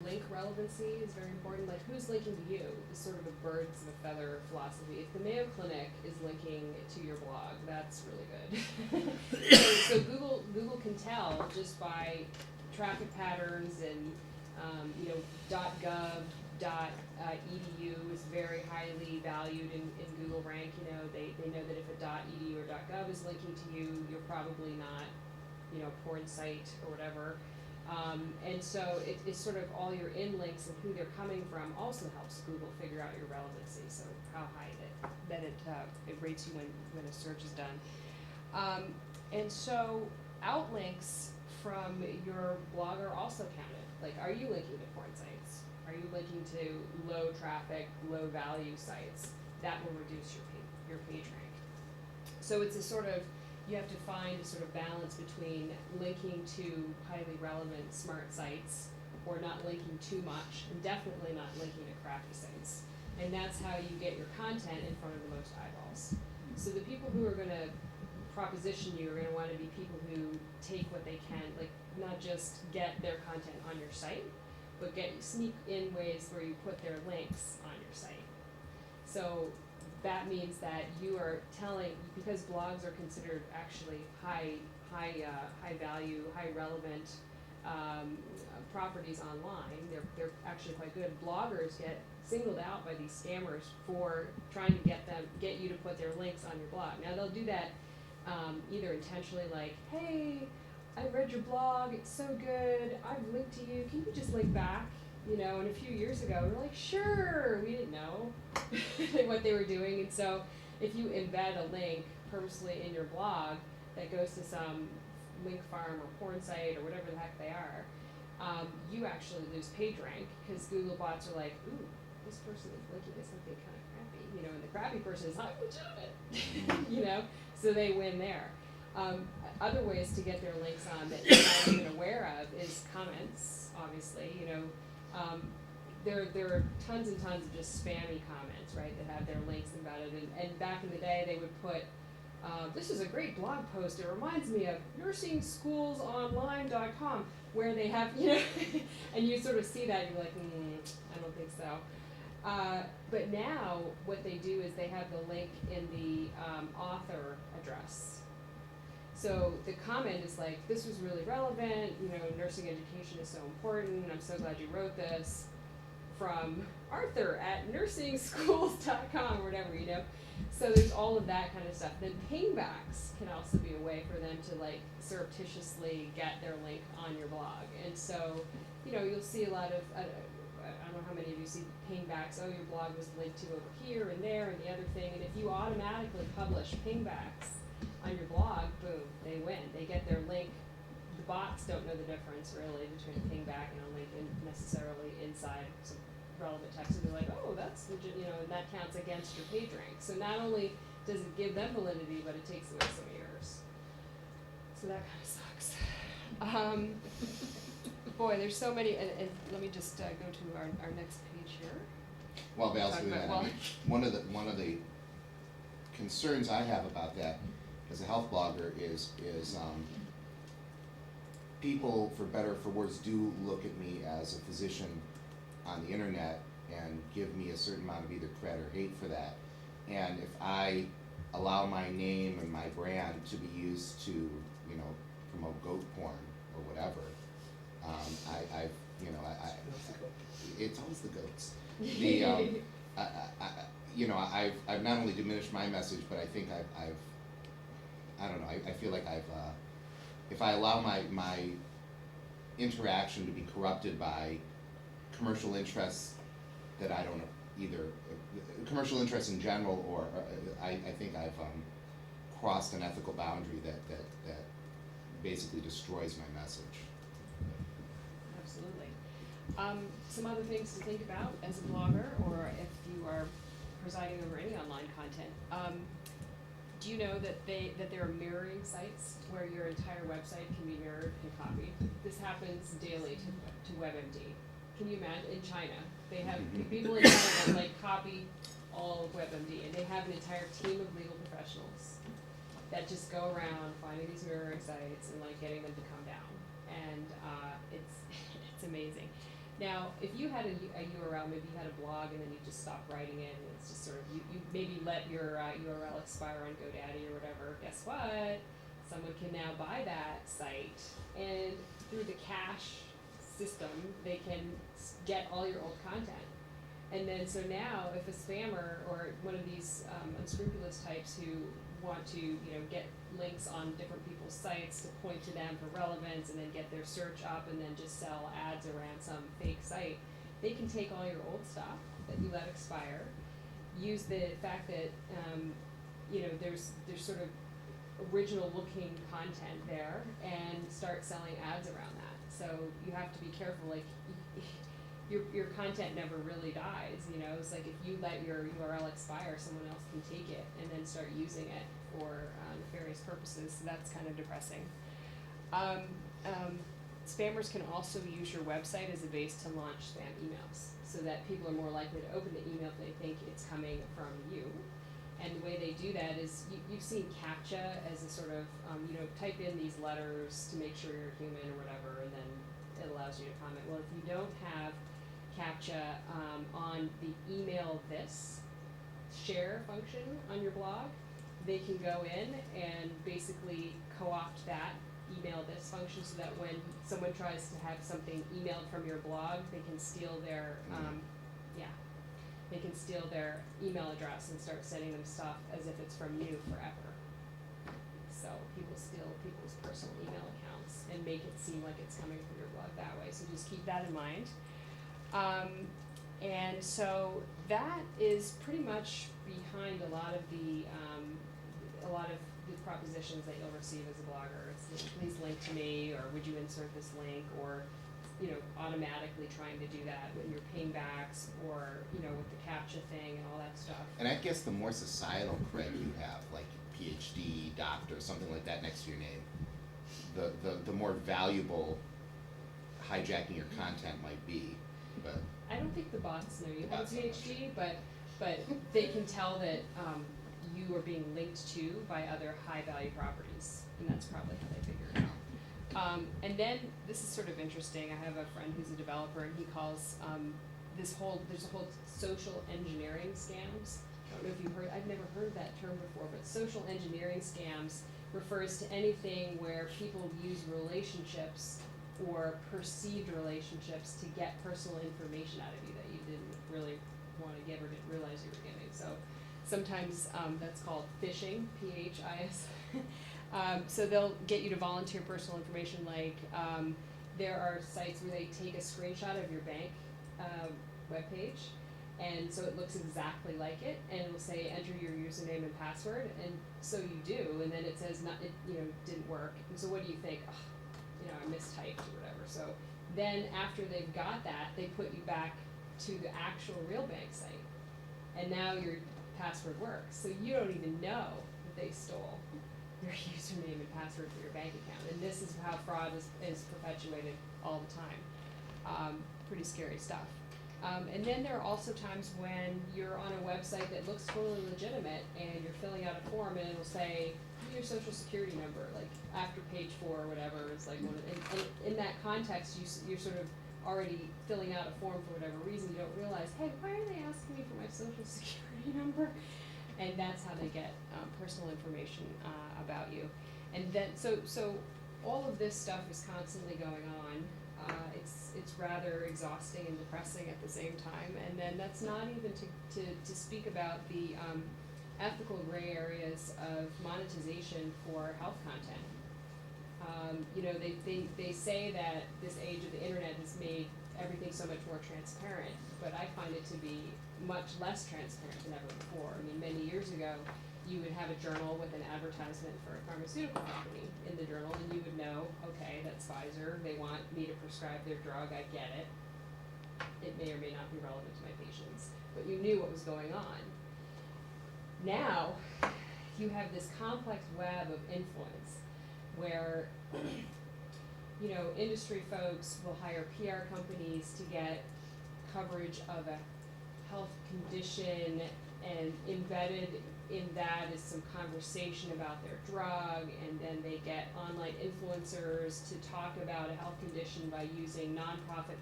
link relevancy is very important. Like, who's linking to you is sort of a birds of a feather philosophy. If the Mayo Clinic is linking to your blog, that's really good. So Google can tell just by traffic patterns and .gov, .edu is very highly valued in Google rank. They know that if a .edu or .gov is linking to you, you're probably not, a porn site or whatever. And so it's sort of all your in links and who they're coming from also helps Google figure out your relevancy. So how high that it rates you when a search is done. And so outlinks from your blog are also counted. Like, are you linking to porn sites? Are you linking to low traffic, low value sites? That will reduce your page rank. So it's a sort of, you have to find a sort of balance between linking to highly relevant smart sites or not linking too much, and definitely not linking to crappy sites. And that's how you get your content in front of the most eyeballs. So the people who are going to proposition you are going to want to be people who take what they can, like not just get their content on your site, but sneak in ways where you put their links on your site. So that means that you are telling, because blogs are considered actually high value, high relevant properties online. They're actually quite good. Bloggers get singled out by these scammers for trying to get you to put their links on your blog. Now they'll do that either intentionally, like, hey, I read your blog, it's so good, I've linked to you, can you just link back? And a few years ago, we were like, sure, we didn't know what they were doing. And so if you embed a link purposely in your blog that goes to some link farm or porn site or whatever the heck they are, you actually lose page rank because Google bots are like, ooh, this person is linking to something kind of crappy, and the crappy person is not legitimate, so they win there. Other ways to get their links on that you're not even aware of is comments, obviously. There are tons and tons of just spammy comments, right, that have their links embedded. And back in the day, they would put, this is a great blog post. It reminds me of nursing-schools-online.com, where they have, and you sort of see that, and you're like, I don't think so. But now what they do is they have the link in the author address. So the comment is like, this was really relevant, nursing education is so important, I'm so glad you wrote this, from Arthur at nursingschools.com or whatever, So there's all of that kind of stuff. Then pingbacks can also be a way for them to like surreptitiously get their link on your blog. And so, you'll see a lot of, I don't know how many of you see pingbacks, oh, your blog was linked to over here and there and the other thing, and if you automatically publish pingbacks on your blog, boom, they win. They get their link. The bots don't know the difference really between a pingback and a link necessarily inside some relevant text. So they're like, oh, that's legit, and that counts against your page rank. So not only does it give them validity, but it takes away some of yours. So that kind of sucks. Boy, there's so many, and let me just go to our next page here. Well, basically that, one of the concerns I have about that as a health blogger is people, for better or for worse, do look at me as a physician on the internet and give me a certain amount of either credit or hate for that. And if I allow my name and my brand to be used to, promote goat porn or whatever, it's always the goats. I've not only diminished my message, but I think I feel like if I allow my interaction to be corrupted by commercial interests that I don't either, commercial interests in general, or I think I've crossed an ethical boundary that basically destroys my message. Absolutely. Some other things to think about as a blogger, or if you are presiding over any online content. Do you know that there are mirroring sites where your entire website can be mirrored and copied? This happens daily to WebMD. Can you imagine? In China, they have people in China that copy all of WebMD, and they have an entire team of legal professionals that just go around finding these mirroring sites and getting them to come down. And it's amazing. Now, if you had a URL, maybe you had a blog and then you just stopped writing it and it's just sort of, you maybe let your URL expire on GoDaddy or whatever, guess what? Someone can now buy that site and through the cache system, they can get all your old content. And then, so now, if a spammer or one of these unscrupulous types who want to, get links on different people's sites to point to them for relevance and then get their search up and then just sell ads around some fake site, they can take all your old stuff that you let expire, use the fact that, there's sort of original looking content there and start selling ads around that. So you have to be careful, like, your content never really dies, it's like if you let your URL expire, someone else can take it and then start using it for nefarious purposes, so that's kind of depressing. Spammers can also use your website as a base to launch spam emails, so that people are more likely to open the email if they think it's coming from you. And the way they do that is, you've seen CAPTCHA as a sort of, type in these letters to make sure you're human or whatever, and then it allows you to comment. Well, if you don't have CAPTCHA on the email this share function on your blog, they can go in and basically co-opt that email this function so that when someone tries to have something emailed from your blog, they can steal their, they can steal their email address and start sending them stuff as if it's from you forever. So people steal people's personal email accounts and make it seem like it's coming from your blog that way, so just keep that in mind. And so that is pretty much behind a lot of the propositions that you'll receive as a blogger. It's, please link to me, or would you insert this link, or, automatically trying to do that when you're pingbacks, or, with the CAPTCHA thing and all that stuff. And I guess the more societal cred you have, like PhD, doctor, something like that next to your name, the more valuable hijacking your content might be. But I don't think the bots know you have a Bots don't know PhD, but they can tell that you are being linked to by other high value properties, and that's probably how they figure it out. And then this is sort of interesting. I have a friend who's a developer, and he calls there's a whole social engineering scams. I don't know if you've heard. I've never heard that term before, but social engineering scams refers to anything where people use relationships or perceived relationships to get personal information out of you that you didn't really want to give or didn't realize you were giving. So sometimes that's called phishing, P-H-I-S. So they'll get you to volunteer personal information, like there are sites where they take a screenshot of your bank webpage, and so it looks exactly like it, and it'll say enter your username and password, and so you do, and then it says didn't work, and so what do you think? I mistyped or whatever. So then after they've got that, they put you back to the actual real bank site, and now your password works. So you don't even know that they stole your username and password for your bank account, and this is how fraud is perpetuated all the time. Pretty scary stuff. And then there are also times when you're on a website that looks totally legitimate, and you're filling out a form, and it'll say your social security number, like after page 4 or whatever. It's like and in that context, you're sort of already filling out a form for whatever reason. You don't realize, hey, why are they asking me for my social security number? And that's how they get personal information about you. And then so all of this stuff is constantly going on. It's rather exhausting and depressing at the same time. And then that's not even to speak about the ethical gray areas of monetization for health content. They say that this age of the internet has made everything so much more transparent, but I find it to be much less transparent than ever before. I mean, many years ago, you would have a journal with an advertisement for a pharmaceutical company in the journal, and you would know, okay, that's Pfizer, they want me to prescribe their drug, I get it. It may or may not be relevant to my patients, but you knew what was going on. Now, you have this complex web of influence where, industry folks will hire PR companies to get coverage of a health condition, and embedded in that is some conversation about their drug, and then they get online influencers to talk about a health condition by using nonprofit